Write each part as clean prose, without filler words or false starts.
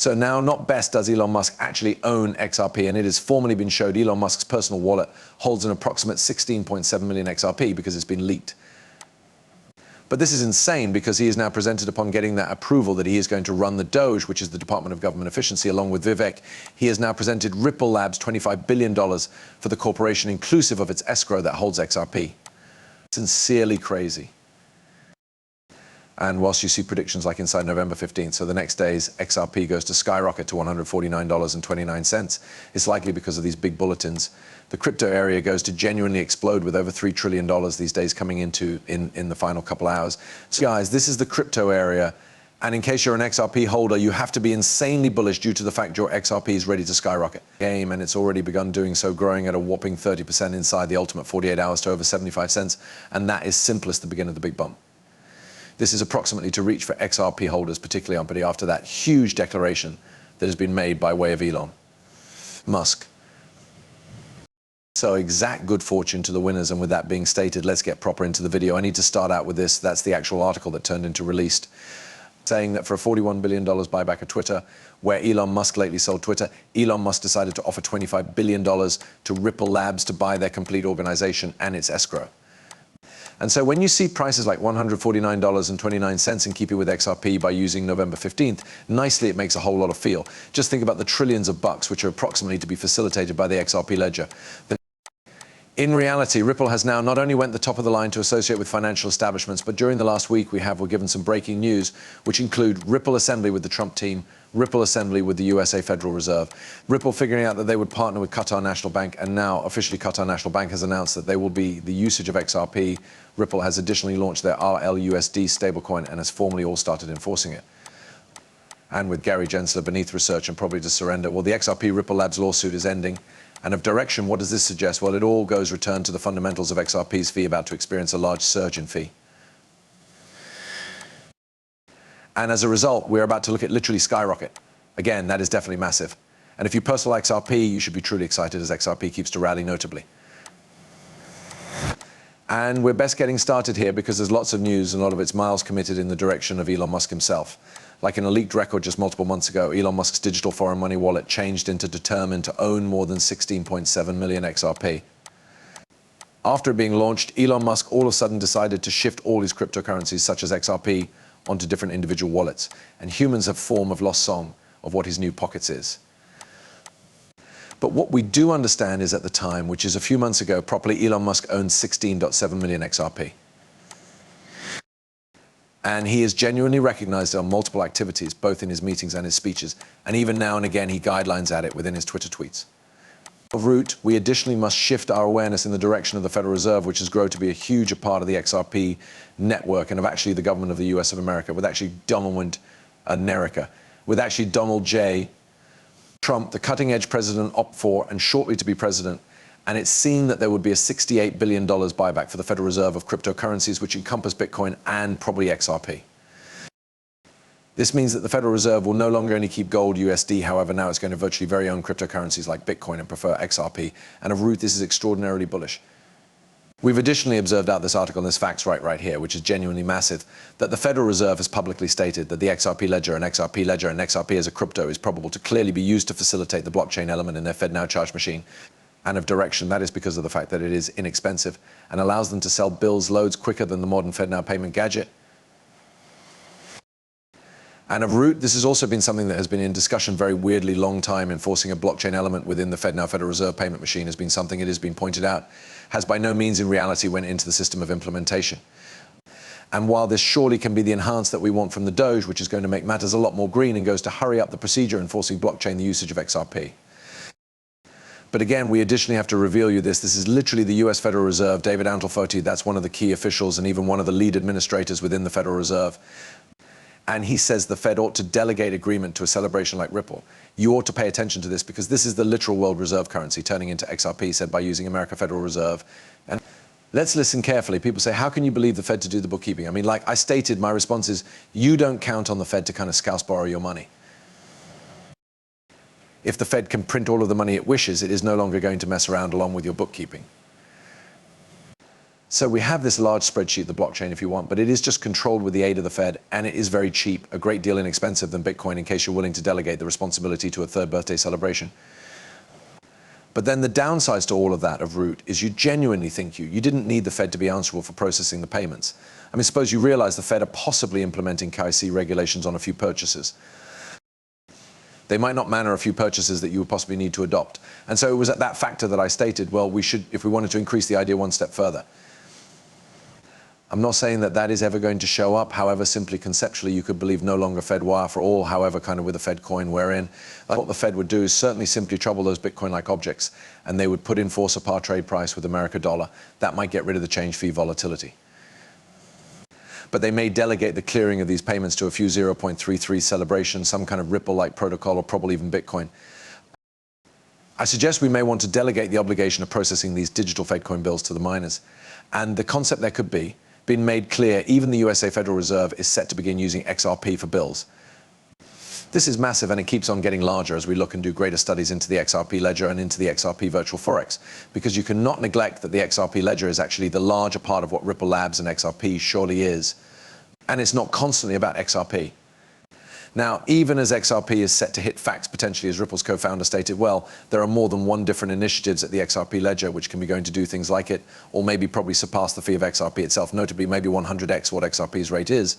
So now, not best does Elon Musk actually own XRP, and it has formally been showed Elon Musk's personal wallet holds an approximate 16.7 million XRP because it's been leaked. But this is insane because he is now presented upon getting that approval that he is going to run the Doge, which is the Department of Government Efficiency, along with Vivek. He has now presented Ripple Labs $25 billion for the corporation, inclusive of its escrow that holds XRP. Sincerely crazy. And whilst you see predictions like inside November 15th, so the next day's XRP goes to skyrocket to $149.29, it's likely because of these big bulletins. The crypto area goes to genuinely explode with over $3 trillion these days coming into in the final couple hours. So guys, this is the crypto area. And in case you're an XRP holder, you have to be insanely bullish due to the fact your XRP is ready to skyrocket. And it's already begun doing so, growing at a whopping 30% inside the ultimate 48 hours to over 75 cents. And that is simplest the beginning of the big bump. This is approximately to reach for XRP holders, particularly after that huge declaration that has been made by way of Elon Musk. So exact good fortune to the winners, and with that being stated, let's get proper into the video. I need to start out with this. That's the actual article that turned into released, saying that for a $41 billion buyback of Twitter, where Elon Musk lately sold Twitter, Elon Musk decided to offer $25 billion to Ripple Labs to buy their complete organization and its escrow. And so when you see prices like $149.29 and keep it with XRP by using November 15th, nicely it makes a whole lot of feel. Just think about the trillions of bucks which are approximately to be facilitated by the XRP ledger. In reality, Ripple has now not only went the top of the line to associate with financial establishments, but during the last week we're given some breaking news, which include Ripple assembly with the Trump team, Ripple assembly with the USA Federal Reserve, Ripple figuring out that they would partner with Qatar National Bank, and now officially Qatar National Bank has announced that they will be the usage of XRP. Ripple has additionally launched their RLUSD stablecoin and has formally all started enforcing it. And with Gary Gensler beneath research and probably to surrender, well, the XRP Ripple Labs lawsuit is ending. And of direction, what does this suggest? Well, it all goes return to the fundamentals of XRP's fee about to experience a large surge in fee. And as a result, we're about to look at literally skyrocket. Again, that is definitely massive. And if you personal XRP, you should be truly excited as XRP keeps to rally notably. And we're best getting started here because there's lots of news and a lot of it's miles committed in the direction of Elon Musk himself. Like in a leaked record just multiple months ago, Elon Musk's digital foreign money wallet changed into determined to own more than 16.7 million XRP. After it being launched, Elon Musk all of a sudden decided to shift all his cryptocurrencies, such as XRP, onto different individual wallets. And humans have form of lost song of what his new pockets is. But what we do understand is at the time, which is a few months ago, properly Elon Musk owned 16.7 million XRP. And he is genuinely recognized on multiple activities, both in his meetings and his speeches. And even now and again, he guidelines at it within his Twitter tweets. En route, we additionally must shift our awareness in the direction of the Federal Reserve, which has grown to be a huge part of the XRP network and of actually the government of the US of America, with actually Donald J. Trump, the cutting-edge president, opt for and shortly to be president. And it's seen that there would be a $68 billion buyback for the Federal Reserve of cryptocurrencies, which encompass Bitcoin and probably XRP. This means that the Federal Reserve will no longer only keep gold USD, however, now it's going to virtually very own cryptocurrencies like Bitcoin and prefer XRP. And of root, this is extraordinarily bullish. We've additionally observed out this article, and this fact's right here, which is genuinely massive, that the Federal Reserve has publicly stated that the XRP ledger and XRP as a crypto is probable to clearly be used to facilitate the blockchain element in their FedNow charge machine. And of direction, that is because of the fact that it is inexpensive and allows them to sell bills loads quicker than the modern FedNow payment gadget. And of root, this has also been something that has been in discussion very weirdly long time. Enforcing a blockchain element within the FedNow Federal Reserve payment machine has been something, it has been pointed out, has by no means in reality went into the system of implementation. And while this surely can be the enhance that we want from the Doge, which is going to make matters a lot more green and goes to hurry up the procedure enforcing blockchain the usage of XRP. But again, we additionally have to reveal you this. This is literally the US Federal Reserve, David Antlfoti, that's one of the key officials and even one of the lead administrators within the Federal Reserve. And he says the Fed ought to delegate agreement to a celebration like Ripple. You ought to pay attention to this because this is the literal world reserve currency turning into XRP, said by using America Federal Reserve. And let's listen carefully. People say, how can you believe the Fed to do the bookkeeping? I mean, like I stated, my response is, you don't count on the Fed to kind of scouse borrow your money. If the Fed can print all of the money it wishes, it is no longer going to mess around along with your bookkeeping. So we have this large spreadsheet, the blockchain if you want, but it is just controlled with the aid of the Fed, and it is very cheap, a great deal inexpensive than Bitcoin in case you're willing to delegate the responsibility to a third birthday celebration. But then the downsides to all of that of Root is you genuinely think you didn't need the Fed to be answerable for processing the payments. I mean, suppose you realize the Fed are possibly implementing KYC regulations on a few purchases. They might not manner a few purchases that you would possibly need to adopt. And so it was at that factor that I stated, well, we should, if we wanted to increase the idea one step further. I'm not saying that that is ever going to show up. However, simply conceptually, you could believe no longer Fed wire for all, however, kind of with a Fed coin wherein what the Fed would do is certainly simply trouble those Bitcoin-like objects, and they would put in force a par trade price with America dollar. That might get rid of the change fee volatility. But they may delegate the clearing of these payments to a few 0.33 celebrations, some kind of Ripple-like protocol, or probably even Bitcoin. I suggest we may want to delegate the obligation of processing these digital Fed coin bills to the miners. And the concept there could be, been made clear, even the USA Federal Reserve is set to begin using XRP for bills. This is massive, and it keeps on getting larger as we look and do greater studies into the XRP ledger and into the XRP virtual forex, because you cannot neglect that the XRP ledger is actually the larger part of what Ripple Labs and XRP surely is. And it's not constantly about XRP. Now, even as XRP is set to hit facts potentially, as Ripple's co-founder stated, well, there are more than one different initiatives at the XRP ledger which can be going to do things like it, or maybe probably surpass the fee of XRP itself, notably maybe 100x what XRP's rate is.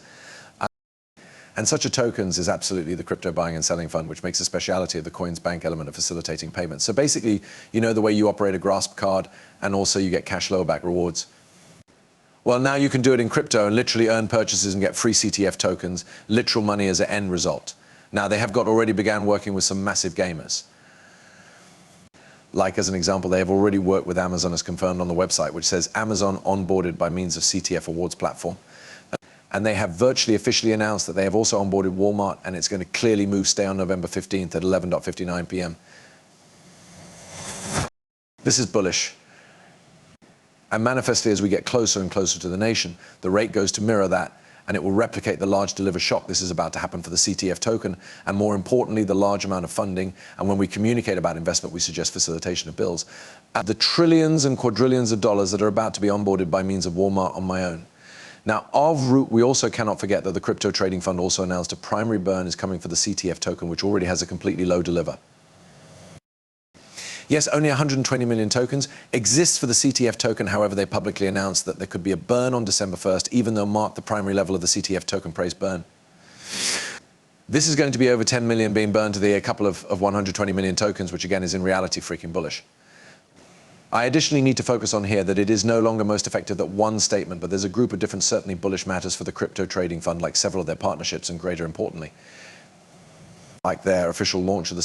And such a tokens is absolutely the crypto buying and selling fund, which makes a speciality of the coin's bank element of facilitating payments. So basically, you know the way you operate a grasp card, and also you get cash lower back rewards. Well, now you can do it in crypto and literally earn purchases and get free CTF tokens, literal money as an end result. Now, they have already began working with some massive gamers. Like, as an example, they have already worked with Amazon, as confirmed on the website, which says Amazon onboarded by means of CTF awards platform. And they have virtually officially announced that they have also onboarded Walmart, and it's going to clearly stay on November 15th at 11:59 p.m. This is bullish. And manifestly, as we get closer and closer to the nation, the rate goes to mirror that, and it will replicate the large deliver shock. This is about to happen for the CTF token, and more importantly, the large amount of funding. And when we communicate about investment, we suggest facilitation of bills. The trillions and quadrillions of dollars that are about to be onboarded by means of Walmart on my own. Now, of Root, we also cannot forget that the crypto trading fund also announced a primary burn is coming for the CTF token, which already has a completely low deliver. Yes, only 120 million tokens exists for the CTF token. However, they publicly announced that there could be a burn on December 1st, even though marked the primary level of the CTF token praise burn. This is going to be over 10 million being burned to a couple of 120 million tokens, which again is in reality freaking bullish. I additionally need to focus on here that it is no longer most effective that one statement, but there's a group of different certainly bullish matters for the crypto trading fund, like several of their partnerships, and greater importantly, like their official launch of the